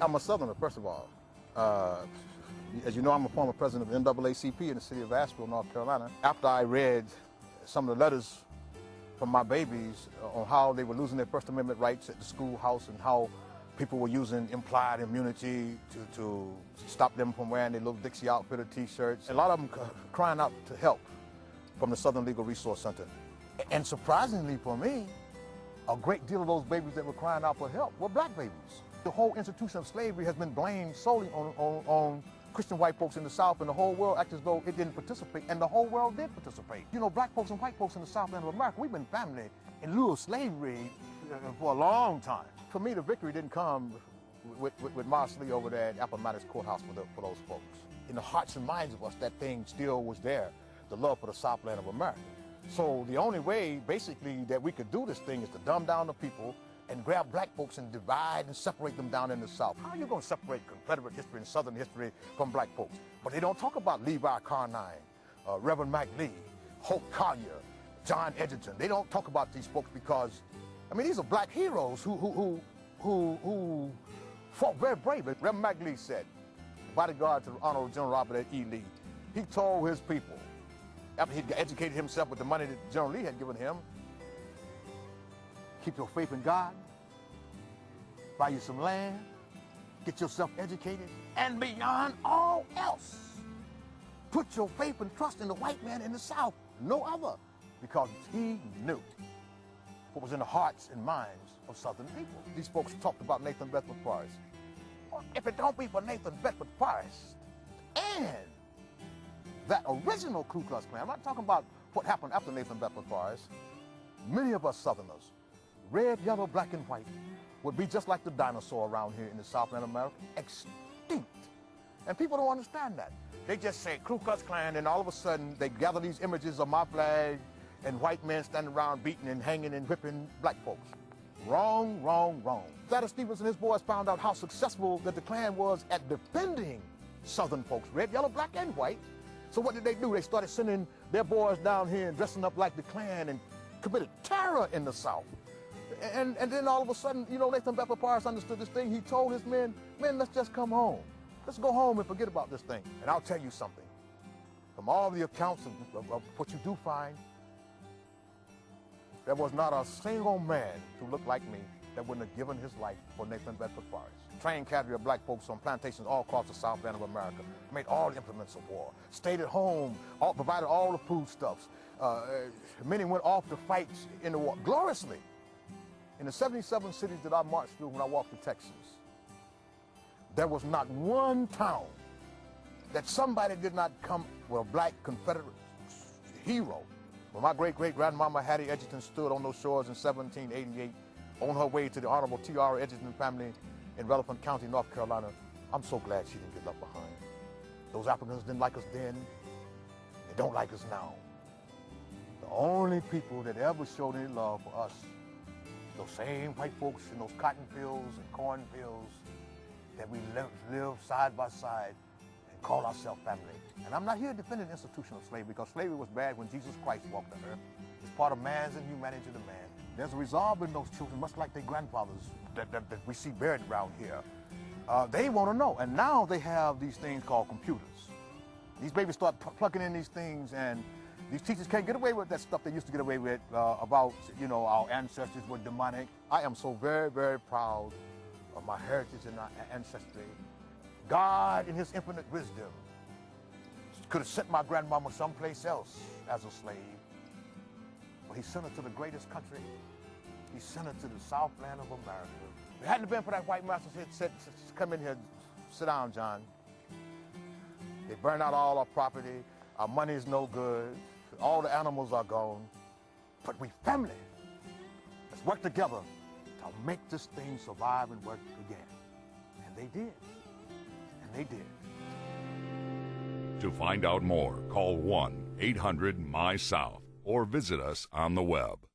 I'm a Southerner, first of all. As you know, I'm a former president of NAACP in the city of Asheville, North Carolina. After I read some of the letters from my babies on how they were losing their First Amendment rights at the schoolhouse and how people were using implied immunity to stop them from wearing their little Dixie Outfitter t-shirts, a lot of them crying out to help from the Southern Legal Resource Center. And surprisingly for me, a great deal of those babies that were crying out for help were black babies. The whole institution of slavery has been blamed solely on Christian white folks in the South, and the whole world acted as though it didn't participate, and the whole world did participate. You know, black folks and white folks in the Southland of America, we've been family in lieu of slavery for a long time. For me, the victory didn't come with Marsh Lee over there at Appomattox Courthouse for those folks. In the hearts and minds of us, that thing still was there, the love for the Southland of America. So the only way, basically, that we could do this thing is to dumb down the people and grab black folks and divide and separate them down in the South. How are you going to separate Confederate history and Southern history from black folks? But they don't talk about Levi Carnine, Reverend Mac Lee, Hope Collier, John Edgerton. They don't talk about these folks because, I mean, these are black heroes who fought very bravely. Reverend Mac Lee said, bodyguard to Honorable General Robert E. Lee, he told his people, after he'd educated himself with the money that General Lee had given him, keep your faith in God, buy you some land, get yourself educated, and beyond all else, put your faith and trust in the white man in the South, no other, because he knew what was in the hearts and minds of Southern people. These folks talked about Nathan Bedford Forrest. Well, if it don't be for Nathan Bedford Forrest and that original Ku Klux Klan, I'm not talking about what happened after Nathan Bedford Forrest, many of us Southerners, red, yellow, black, and white, would be just like the dinosaur around here in the Southland of America, extinct. And people don't understand that. They just say Ku Klux Klan, and all of a sudden they gather these images of my flag and white men standing around beating and hanging and whipping black folks. Wrong, wrong, wrong. Thaddeus Stevens and his boys found out how successful that the Klan was at defending Southern folks, red, yellow, black, and white. So what did they do? They started sending their boys down here and dressing up like the Klan and committed terror in the South. And then all of a sudden, you know, Nathan Bedford Forrest understood this thing. He told his men, let's just come home. Let's go home and forget about this thing. And I'll tell you something. From all the accounts of what you do find, there was not a single man who looked like me that wouldn't have given his life for Nathan Bedford Forrest. Trained cadre of black folks on plantations all across the Southland of America, made all the implements of war, stayed at home, provided all the foodstuffs. Many went off to fight in the war gloriously. In the 77 cities that I marched through when I walked through Texas, there was not one town that somebody did not come with a black Confederate hero. When my great-great-grandmama Hattie Edgerton stood on those shores in 1788 on her way to the Honorable T.R. Edgerton family in Rutherford County, North Carolina, I'm so glad she didn't get left behind. Those Africans didn't like us then. They don't like us now. The only people that ever showed any love for us, those same white folks in those cotton fields and cornfields that we live side by side and call ourselves family. And I'm not here defending institutional slavery, because slavery was bad when Jesus Christ walked the earth. It's part of man's inhumanity to man. There's a resolve in those children, much like their grandfathers that we see buried around here. They want to know. And now they have these things called computers. These babies start plugging in these things, and these teachers can't get away with that stuff they used to get away with about, you know, our ancestors were demonic. I am so very, very proud of my heritage and my ancestry. God, in his infinite wisdom, could have sent my grandmama someplace else as a slave, but he sent her to the greatest country. He sent her to the Southland of America. If it hadn't been for that white master said, come in here, sit down, John. They burned out all our property. Our money is no good. All the animals are gone. But we family. Let's work together to make this thing survive and work again. And they did. And they did. To find out more, call 1-800-MY-SOUTH or visit us on the web.